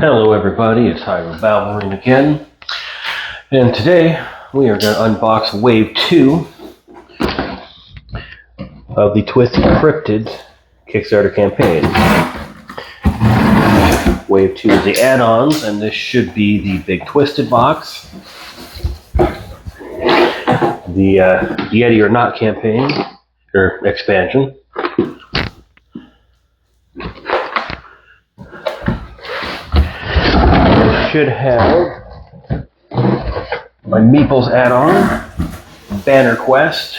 Hello everybody, it's Hyro Balverine again, and today we are going to unbox Wave 2 of the Twisted Cryptids Kickstarter campaign. Wave 2 is the add-ons, and this should be the big Twisted box. The Yeti or Not campaign, or expansion. Should have my Meeples add-on, banner quest,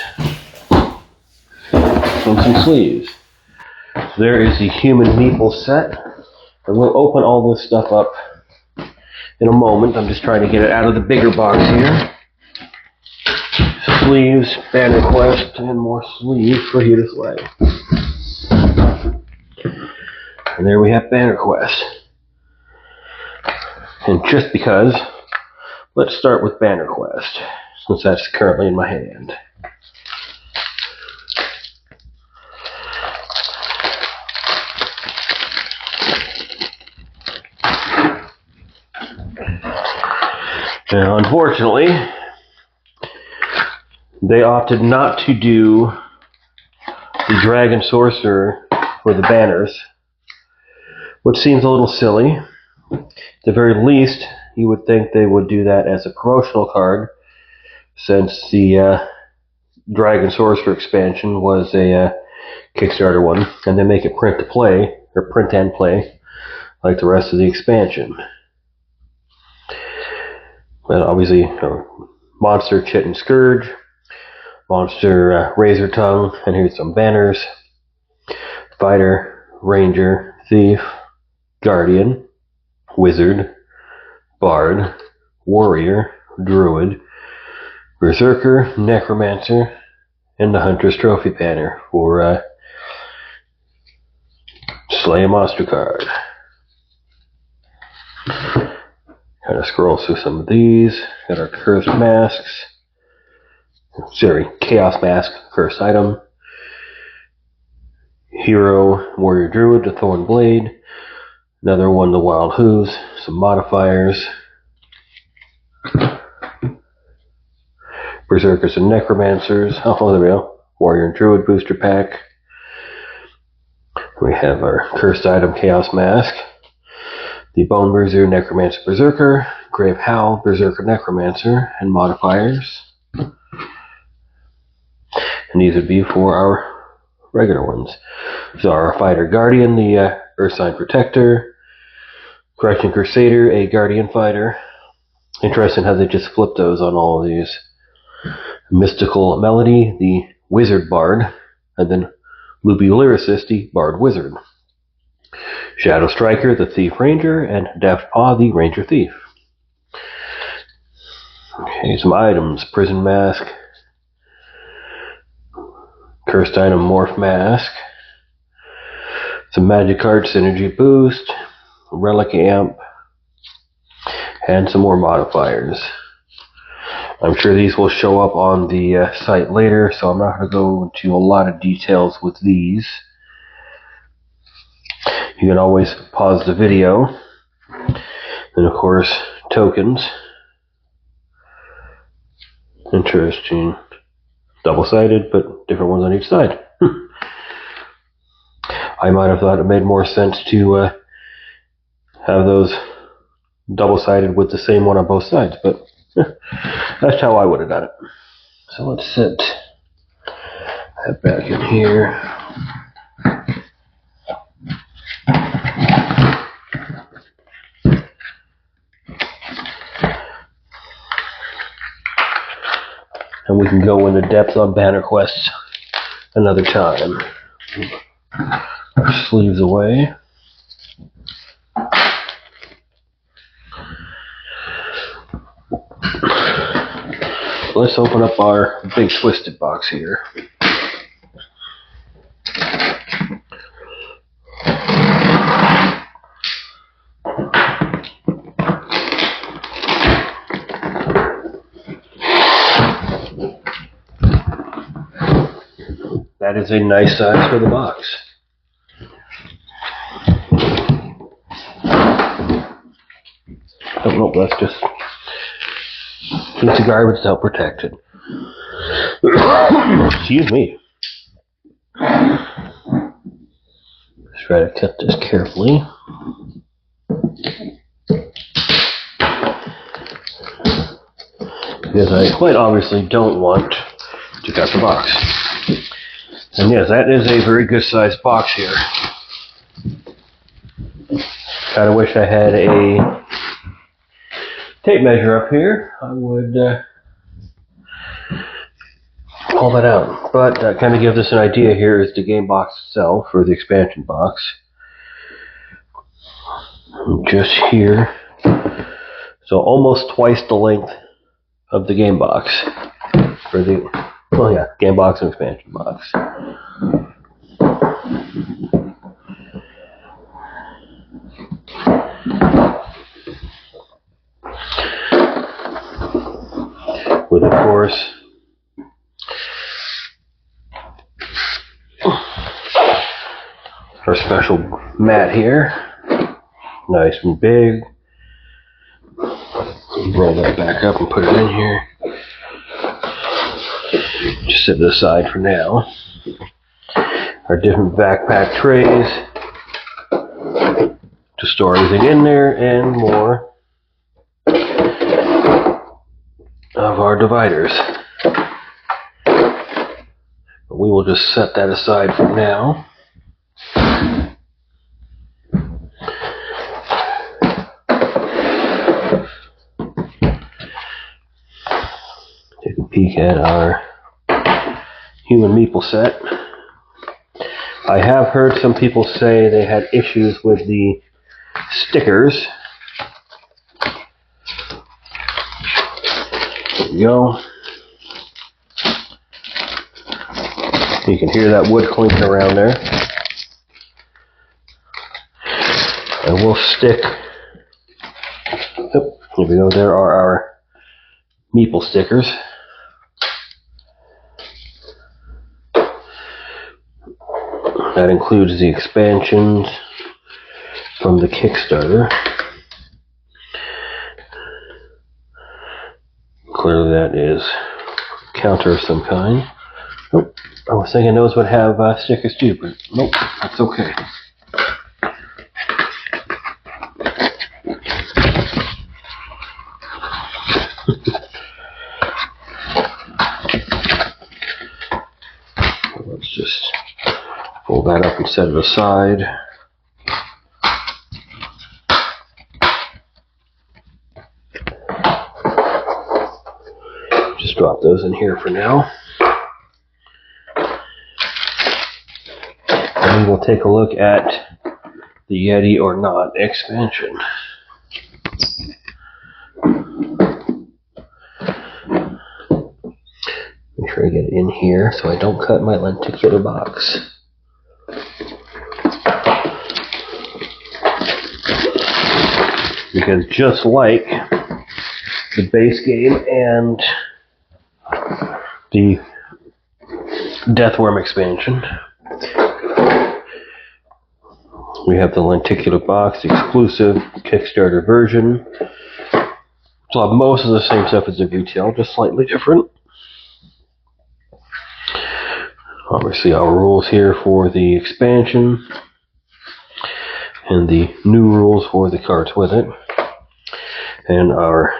and some sleeves. So there is the Human Meeples set, and we'll open all this stuff up in a moment. I'm just trying to get it out of the bigger box here. Sleeves, banner quest, and more sleeves for you to slay. And there we have banner quest. And just because, let's start with Banner Quest, since that's currently in my hand. Now, unfortunately, they opted not to do the Dragon Sorcerer for the banners, which seems a little silly. At the very least, you would think they would do that as a promotional card, since the Dragon Sorcerer expansion was a Kickstarter one, and they make it print to play, or print and play, like the rest of the expansion. But obviously, Monster, Chit, and Scourge, Monster, Razor Tongue, and here's some banners: Fighter, Ranger, Thief, Guardian, Wizard, Bard, Warrior, Druid, Berserker, Necromancer, and the Hunter's Trophy banner for Slay a Monster card. Kind of scroll through some of these. Got our Cursed Masks. Sorry, Chaos Mask, Cursed Item. Hero, Warrior Druid, the Thorn Blade. Another one, the Wild Hooves, some modifiers, Berserkers and Necromancers. Oh, there we go. Warrior and Druid booster pack. We have our Cursed Item Chaos Mask, the Bone Bruiser, Necromancer, Berserker, Grave Howl, Berserker, Necromancer, and modifiers. And these would be for our regular ones. So our Fighter Guardian, the Earthsign Protector, Correction Crusader, a Guardian Fighter. Interesting how they just flipped those on all of these. Mystical Melody, the Wizard Bard, and then Loopy Lyricist, the Bard Wizard. Shadow Striker, the Thief Ranger, and Daft Paw, the Ranger Thief. Okay, some items: Prison Mask, Cursed Item Morph Mask, some Magic Card Synergy Boost, Relic Amp, and some more modifiers. I'm sure these will show up on the site later, so I'm not going to go into a lot of details with these. You can always pause the video. And of course, tokens. Interesting. Double-sided, but different ones on each side. I might have thought it made more sense to have those double-sided with the same one on both sides, but that's how I would have done it. So let's set that back in here. And we can go into depth on Banner Quest another time. Our sleeves away. Let's open up our big Twisted box here. That is a nice size for the box. nope, that's just a piece of garbage that's not protected. Excuse me. Let's try to cut this carefully. Because I quite obviously don't want to cut the box. And yes, that is a very good sized box here. Kinda wish I had a tape measure up here. I would pull that out. But kind of gives us an idea here is the game box itself, or the expansion box. Just here. So almost twice the length of the game box. For the, well yeah, game box and expansion box. With, of course, our special mat here. Nice and big. Roll that back up and put it in here. Just set it aside for now. Our different backpack trays to store everything in there, and more of our dividers. But we will just set that aside for now. Take a peek at our Human Meeple set. I have heard some people say they had issues with the stickers. There we go. You can hear that wood clinking around there. And we'll stick, oh, here we go, there are our meeple stickers. That includes the expansions from the Kickstarter. Clearly that is a counter of some kind. Oh, I was thinking those would have stickers too, but nope, that's okay. Let's just pull that up and set it aside. Just drop those in here for now. And we will take a look at the Yeti or Not expansion. Make sure I get it in here so I don't cut my lenticular box. Because just like the base game and the Deathworm expansion, we have the lenticular box, the exclusive Kickstarter version. So I'll have most of the same stuff as the retail, just slightly different. Obviously our rules here for the expansion, and the new rules for the cards with it, and our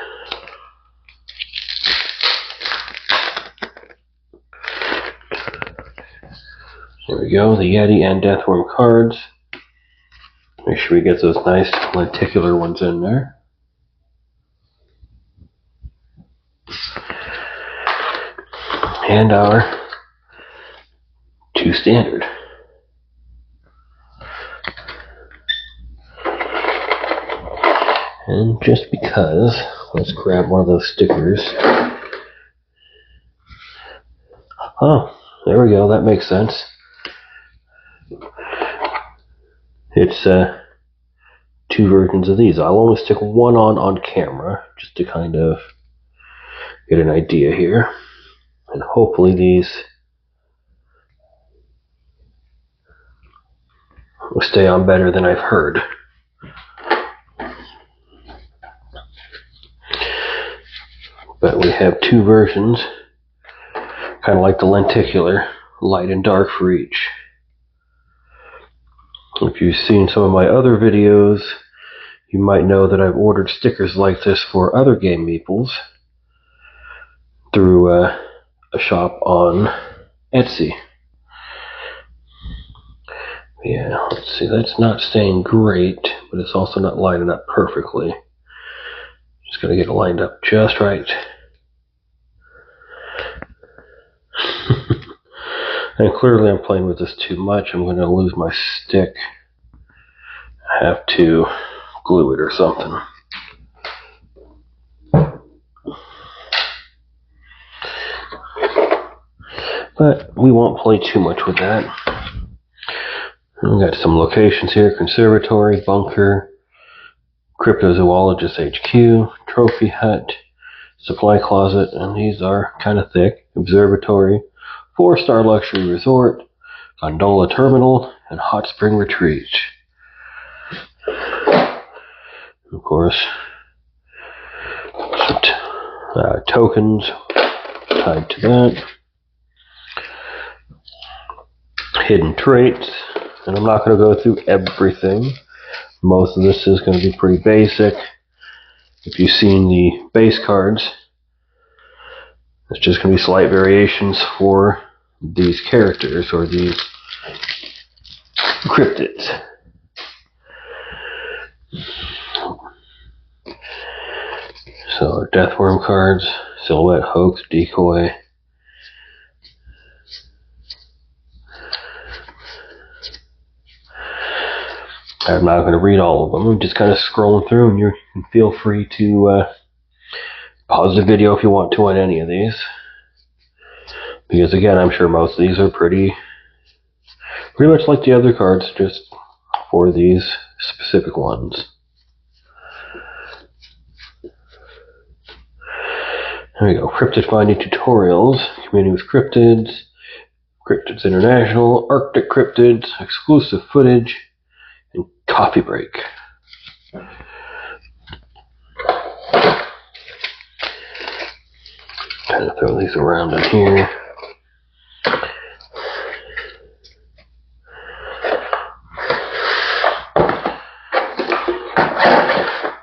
there we go, the Yeti and Deathworm cards. Make sure we get those nice lenticular ones in there. And our 2 standard. And just because, let's grab one of those stickers. Oh, there we go, that makes sense. It's 2 versions of these. I'll only stick one on camera, just to kind of get an idea here. And hopefully these will stay on better than I've heard. have two versions, kind of like the lenticular, light and dark for each. If you've seen some of my other videos, you might know that I've ordered stickers like this for other game meeples through a shop on Etsy. Yeah, let's see, that's not staying great, but it's also not lining up perfectly. Just gotta get it lined up just right. And clearly I'm playing with this too much. I'm gonna lose my stick. I have to glue it or something. But we won't play too much with that. We've got some locations here: conservatory, bunker, cryptozoologist HQ, trophy hut, supply closet, and these are kind of thick, observatory, 4-star luxury resort, gondola terminal, and hot spring retreat. Of course, some tokens tied to that. Hidden traits, and I'm not going to go through everything. Most of this is going to be pretty basic. If you've seen the base cards, it's just going to be slight variations for these characters or these cryptids. So our Deathworm cards, Silhouette, Hoax, Decoy. I'm not going to read all of them. I'm just kind of scrolling through, and you can feel free to pause the video if you want to on any of these. Because again, I'm sure most of these are pretty much like the other cards, just for these specific ones. There we go. Cryptid finding tutorials, community with cryptids, Cryptids International, Arctic cryptids, exclusive footage, and coffee break. Kind of throw these around in here.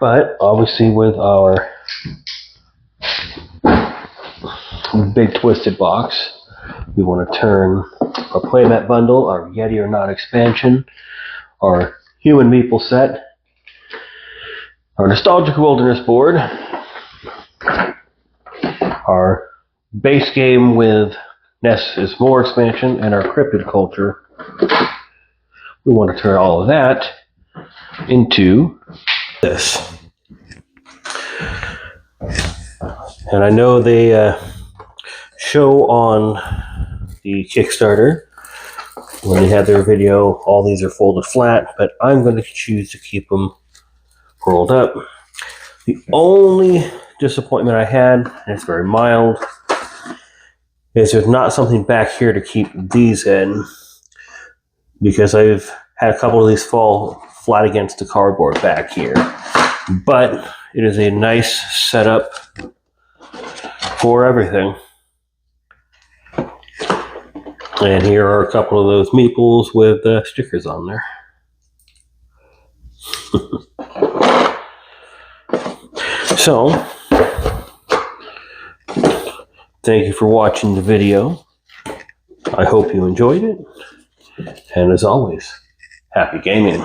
But obviously with our big twisted box, we want to turn our playmat bundle, our Yeti or Not expansion, our Human Meeple set, our Nostalgic Wilderness board, our base game with Ness is More expansion, and our Cryptid Culture. We want to turn all of that into this. And I know they show on the Kickstarter when they had their video, all these are folded flat, but I'm going to choose to keep them rolled up. The only disappointment I had, and it's very mild, is there's not something back here to keep these in, because I've had a couple of these fall flat against the cardboard back here. But it is a nice setup for everything. And here are a couple of those meeples with stickers on there. So, thank you for watching the video. I hope you enjoyed it. And as always, happy gaming.